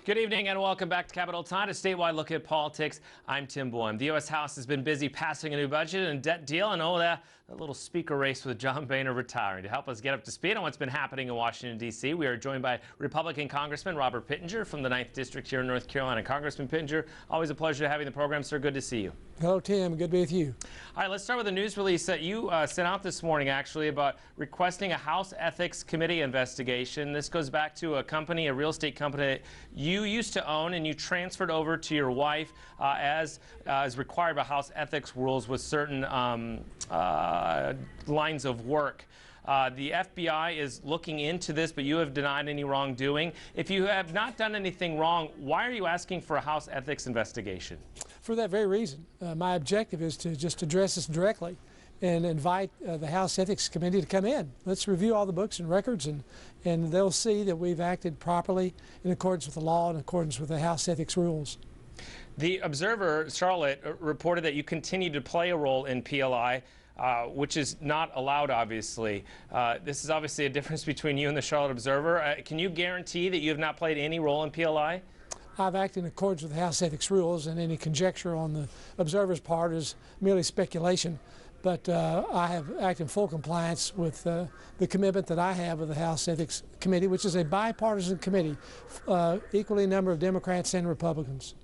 Good evening and welcome back to Capitol Time, a statewide look at politics. I'm Tim Boyum. The U.S. House has been busy passing a new budget and debt deal, and that little speaker race with John Boehner retiring. To help us get up to speed on what's been happening in Washington, D.C., we are joined by Republican Congressman Robert Pittenger from the 9th District here in North Carolina. Congressman Pittenger, always a pleasure having the program, sir. Good to see you. Hello, Tim. Good to be with you. All right, let's start with a news release that you sent out this morning, actually, about requesting a House Ethics Committee investigation. This goes back to a company, a real estate company that you used to own, and you transferred over to your wife as required by House ethics rules with certain lines of work. The FBI is looking into this, but you have denied any wrongdoing. If you have not done anything wrong, why are you asking for a House ethics investigation? For that very reason. My objective is to just address this directly and invite the House Ethics Committee to come in. Let's review all the books and records, and they'll see that we've acted properly in accordance with the law and in accordance with the House ethics rules. The Observer, Charlotte, reported that you continue to play a role in PLI, which is not allowed, obviously. This is obviously a difference between you and the Charlotte Observer. Can you guarantee that you have not played any role in PLI? I've acted in accordance with the House ethics rules, and any conjecture on the Observer's part is merely speculation. But I have acted in full compliance with the commitment that I have with the House Ethics Committee, which is a bipartisan committee, equally a number of Democrats and Republicans.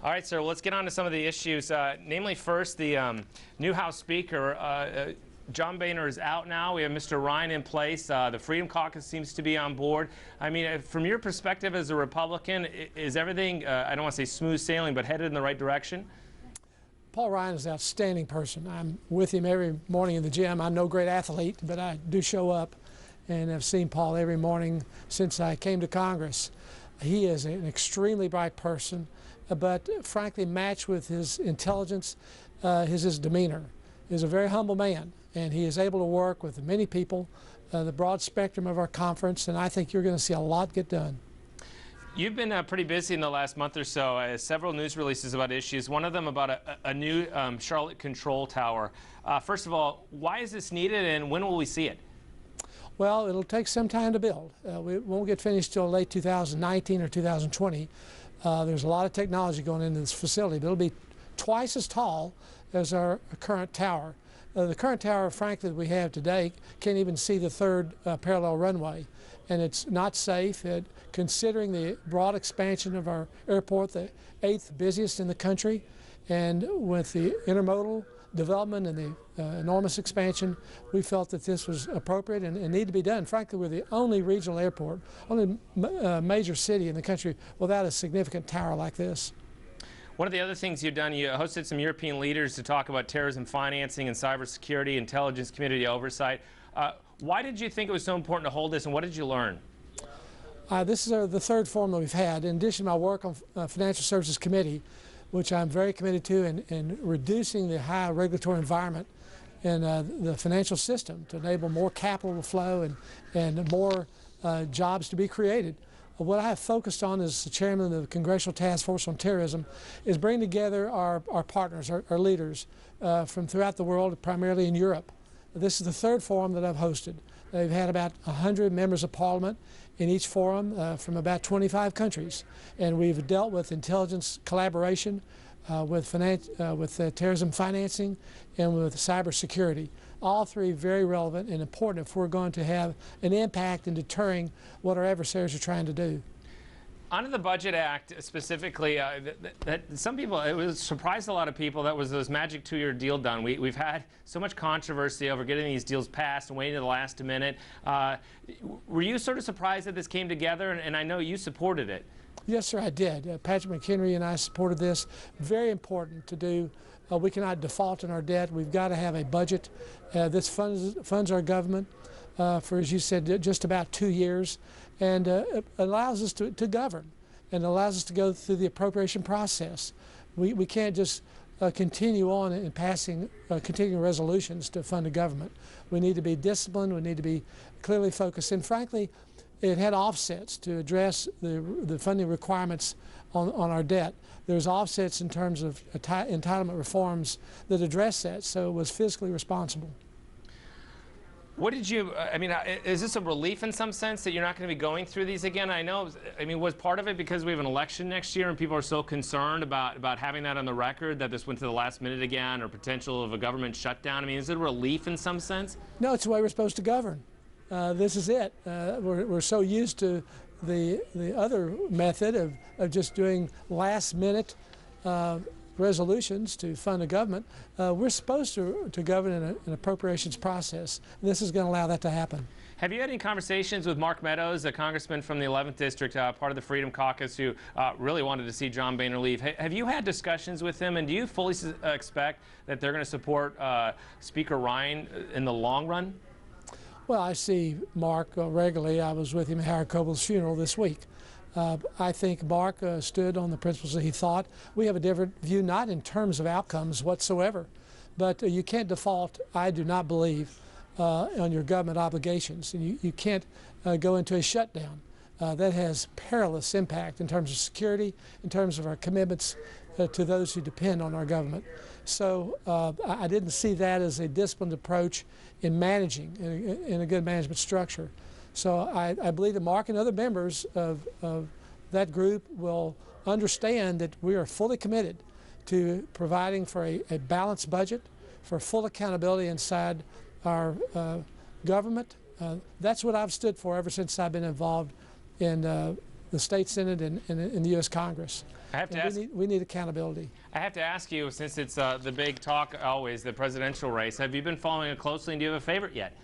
All right, sir, well, let's get on to some of the issues. Namely, first, the new House Speaker, John Boehner, is out now. We have Mr. Ryan in place. The Freedom Caucus seems to be on board. I mean, from your perspective as a Republican, is everything, I don't want to say smooth sailing, but headed in the right direction? Paul Ryan is an outstanding person. I'm with him every morning in the gym. I'm no great athlete, but I do show up, and I've seen Paul every morning since I came to Congress. He is an extremely bright person, but frankly matched with his intelligence, his demeanor. He's a very humble man, and he is able to work with many people, the broad spectrum of our conference, and I think you're going to see a lot get done. You've been pretty busy in the last month or so. Several news releases about issues, one of them about a new Charlotte control tower. First of all, why is this needed, and when will we see it? Well, it'll take some time to build. We won't get finished till late 2019 or 2020. There's a lot of technology going into this facility, but it'll be twice as tall as our current tower. The current tower, frankly, that we have today can't even see the third parallel runway, and it's not safe. Considering the broad expansion of our airport, the 8th busiest in the country, and with the intermodal development and the enormous expansion, we felt that this was appropriate and needed to be done. Frankly, we're the only regional airport, only major city in the country without a significant tower like this. One of the other things you've done, you hosted some European leaders to talk about terrorism financing and cybersecurity, intelligence community oversight. Why did you think it was so important to hold this, and what did you learn? This is the third forum that we've had. In addition to my work on Financial Services Committee, which I'm very committed to in reducing the high regulatory environment in the financial system to enable more capital to flow and more jobs to be created. What I have focused on as the chairman of the Congressional Task Force on Terrorism is bringing together our partners, our leaders from throughout the world, primarily in Europe. This is the third forum that I've hosted. They've had about 100 members of parliament in each forum from about 25 countries. And we've dealt with intelligence collaboration, with terrorism financing, and with cybersecurity. All three very relevant and important if we're going to have an impact in deterring what our adversaries are trying to do. Under the Budget Act specifically, that some people, it surprised a lot of people that was this magic 2-year deal done. We've had so much controversy over getting these deals passed and waiting to the last minute. Were you sort of surprised that this came together? And I know you supported it. Yes, sir, I did. Patrick McHenry and I supported this. Very important to do. We cannot default on our debt. We've got to have a budget. This funds our government for, as you said, just about 2 years, and allows us to govern and allows us to go through the appropriation process. We can't just continue on in passing continuing resolutions to fund the government. We need to be disciplined. We need to be clearly focused. And frankly, it had offsets to address the funding requirements on our debt. There's offsets in terms of entitlement reforms that address that, so it was fiscally responsible. What did you, I mean, is this a relief in some sense that you're not going to be going through these again? I know, I mean, was part of it because we have an election next year and people are so concerned about having that on the record that this went to the last minute again, or potential of a government shutdown? I mean, is it a relief in some sense? No, it's the way we're supposed to govern. This is it. We're so used to the other method of just doing last minute resolutions to fund a government. We're supposed to govern in an appropriations process. And this is going to allow that to happen. Have you had any conversations with Mark Meadows, a congressman from the 11th District, part of the Freedom Caucus, who really wanted to see John Boehner leave? Have you had discussions with him, and do you fully expect that they're going to support Speaker Ryan in the long run? Well, I see Mark regularly. I was with him at Howard Coble's funeral this week. I think Mark stood on the principles that he thought. We have a different view, not in terms of outcomes whatsoever, but you can't default, I do not believe, on your government obligations. And you can't go into a shutdown. That has perilous impact in terms of security, in terms of our commitments to those who depend on our government. So I didn't see that as a disciplined approach in managing, in a good management structure. So I believe that Mark and other members of that group will understand that we are fully committed to providing for a balanced budget, for full accountability inside our government. That's what I've stood for ever since I've been involved in the State Senate and in the U.S. Congress. I have to ask, we need accountability. I have to ask you, since it's the big talk always, the presidential race, have you been following it closely, and do you have a favorite yet?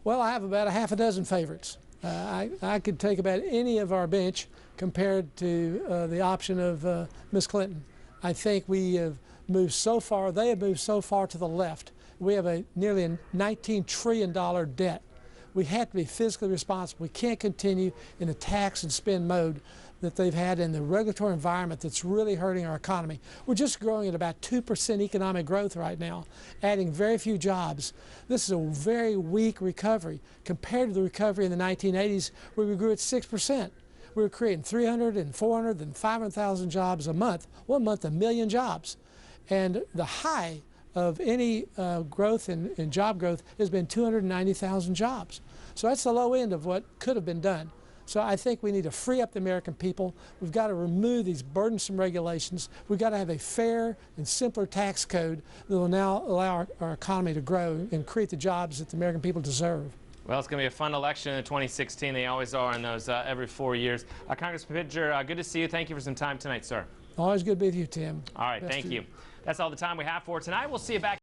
Well, I have about a half a dozen favorites. I could take about any of our bench compared to the option of Ms. Clinton. I think we have moved so far, they have moved so far to the left. We have nearly a $19 trillion debt. We have to be fiscally responsible. We can't continue in the tax and spend mode that they've had in the regulatory environment that's really hurting our economy. We're just growing at about 2% economic growth right now, adding very few jobs. This is a very weak recovery compared to the recovery in the 1980s, where we grew at 6%. We were creating 300 and 400 and 500,000 jobs a month, 1 month, 1 million jobs. And the high of any growth in job growth has been 290,000 jobs. So that's the low end of what could have been done. So I think we need to free up the American people. We've got to remove these burdensome regulations. We've got to have a fair and simpler tax code that will now allow our economy to grow and create the jobs that the American people deserve. Well, it's going to be a fun election in 2016. They always are in those every 4 years. Congressman Pittenger, good to see you. Thank you for some time tonight, sir. Always good to be with you, Tim. All right, thank you. That's all the time we have for tonight. We'll see you back.